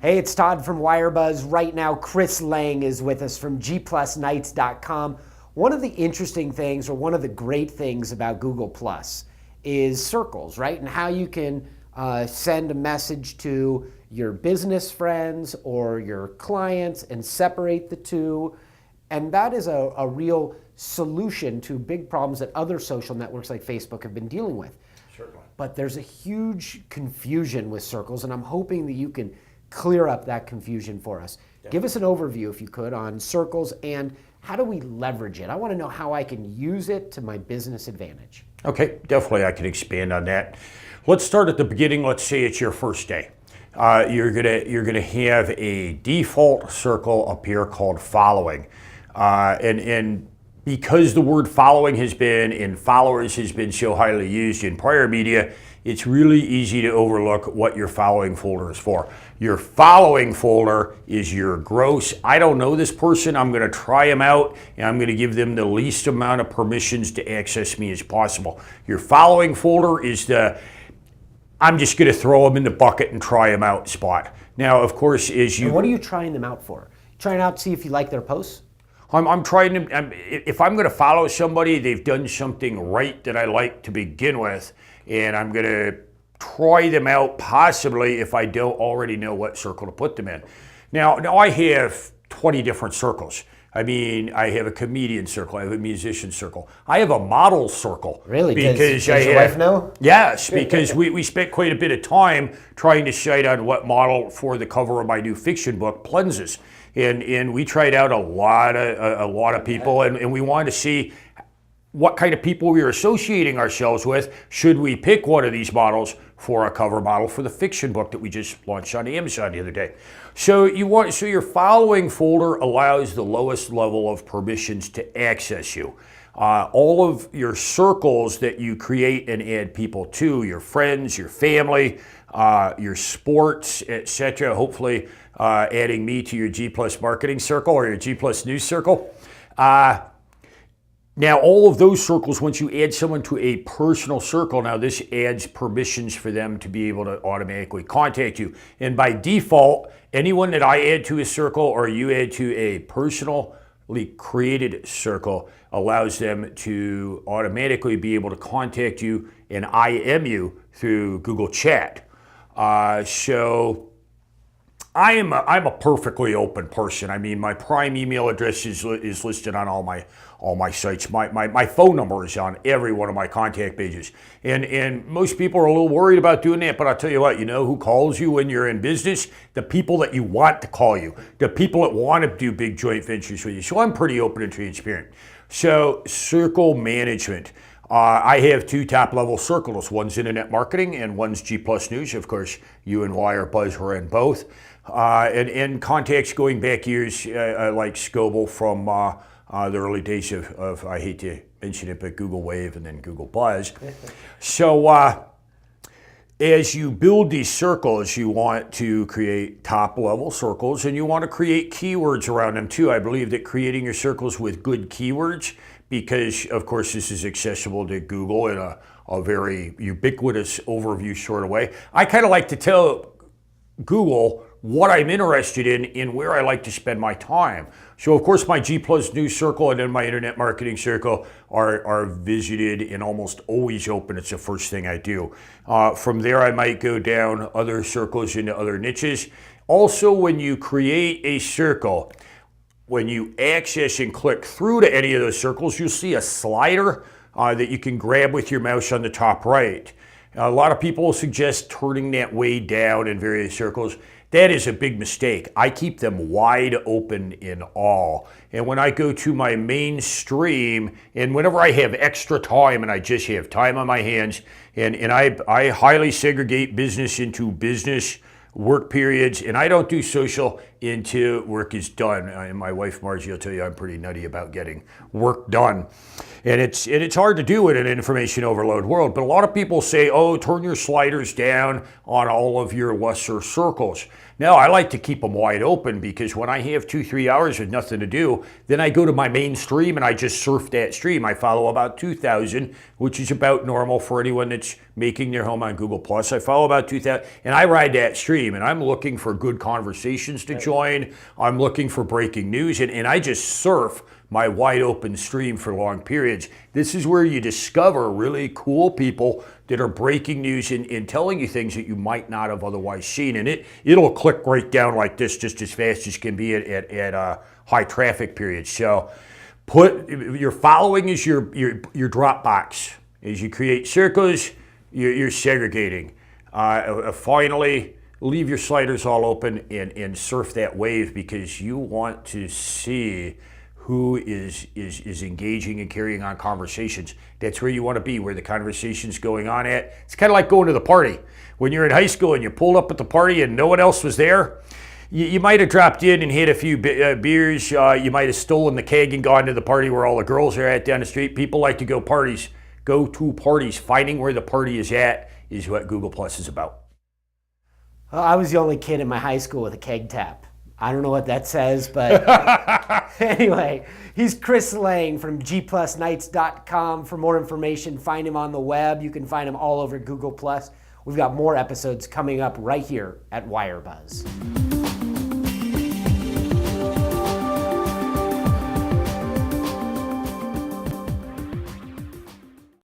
Hey, it's Todd from Wirebuzz. Right now, Chris Lang is with us from gplusnights.com. One of the interesting things, or one of the great things about Google Plus is circles, right? And how you can send a message to your business friends or your clients and separate the two. And that is a real solution to big problems that other social networks like Facebook have been dealing with. Certainly. But there's a huge confusion with circles, and I'm hoping that you can clear up that confusion for us. Yeah. Give us an overview, if you could, on circles and how do we leverage it? I want to know how I can use it to my business advantage. Okay, definitely I can expand on that. Let's start at the beginning. Let's say it's your first day. You're gonna have a default circle up here called following, and because the word following has been and followers has been so highly used in prior media, it's really easy to overlook what your following folder is for. Your following folder is your gross, I don't know this person, I'm gonna try them out, and I'm gonna give them the least amount of permissions to access me as possible. Your following folder is the, I'm just gonna throw them in the bucket and try them out spot. Now, of course, And what are you trying them out for? Trying out to see if you like their posts? I'm trying to, if I'm going to follow somebody, they've done something right that I like to begin with, and I'm going to try them out possibly if I don't already know what circle to put them in. Now I have 20 different circles. I mean, I have a comedian circle, I have a musician circle, I have a model circle. Really? Because does your wife know? Yes, because we spent quite a bit of time trying to decide on what model for the cover of my new fiction book, Plunges. And we tried out a lot of people, and we wanted to see what kind of people we were associating ourselves with. Should we pick one of these models for a cover model for the fiction book that we just launched on Amazon the other day? So your following folder allows the lowest level of permissions to access you. All of your circles that you create and add people to, your friends, your family, your sports, etc. Hopefully adding me to your G Plus marketing circle or your G Plus news circle. Now, all of those circles, once you add someone to a personal circle, now this adds permissions for them to be able to automatically contact you. And by default, anyone that I add to a circle or you add to a personally created circle allows them to automatically be able to contact you and IM you through Google Chat. So I'm a perfectly open person. I mean, my prime email address is listed on all my sites. My phone number is on every one of my contact pages. And most people are a little worried about doing that, but I'll tell you what, you know who calls you when you're in business? The people that you want to call you, the people that want to do big joint ventures with you. So I'm pretty open and transparent. So circle management. I have two top-level circles. One's internet marketing and one's G Plus News. Of course, you and Wirebuzz are in both. And contacts going back years, like Scoble from the early days of, I hate to mention it, but Google Wave and then Google Buzz. So as you build these circles, you want to create top-level circles, and you want to create keywords around them too. I believe that creating your circles with good keywords, because of course this is accessible to Google in a very ubiquitous overview sort of way. I kind of like to tell Google what I'm interested in and where I like to spend my time. So of course my G Plus News circle and then my internet marketing circle are visited and almost always open. It's the first thing I do. From there I might go down other circles into other niches. Also, when you create a circle, when you access and click through to any of those circles, you'll see a slider that you can grab with your mouse on the top right. A lot of people suggest turning that way down in various circles. That is a big mistake. I keep them wide open in all. And when I go to my mainstream, and whenever I have extra time and I just have time on my hands, and I highly segregate business into business work periods, and I don't do social into work is done. And my wife Margie will tell you I'm pretty nutty about getting work done. And it's hard to do in an information overload world, but a lot of people say, oh, turn your sliders down on all of your lesser circles. Now, I like to keep them wide open because when I have 2-3 hours with nothing to do, then I go to my main stream and I just surf that stream. I follow about 2,000, which is about normal for anyone that's making their home on Google+. I follow about 2,000 and I ride that stream, and I'm looking for good conversations to join. I'm looking for breaking news, and I just surf my wide open stream for long periods. This is where you discover really cool people that are breaking news and telling you things that you might not have otherwise seen. And it'll click right down like this just as fast as can be at high traffic periods. So put your following is your Dropbox. As you create circles, you're segregating. Finally, leave your sliders all open and surf that wave, because you want to see who is engaging and carrying on conversations. That's where you want to be, where the conversation's going on at. It's kind of like going to the party. When you're in high school and you pulled up at the party and no one else was there, you might have dropped in and had a few beers. You might have stolen the keg and gone to the party where all the girls are at down the street. People like to go to parties. Finding where the party is at is what Google Plus is about. I was the only kid in my high school with a keg tap. I don't know what that says, but anyway, he's Chris Lang from gplusnights.com. For more information, find him on the web. You can find him all over Google+. We've got more episodes coming up right here at WireBuzz.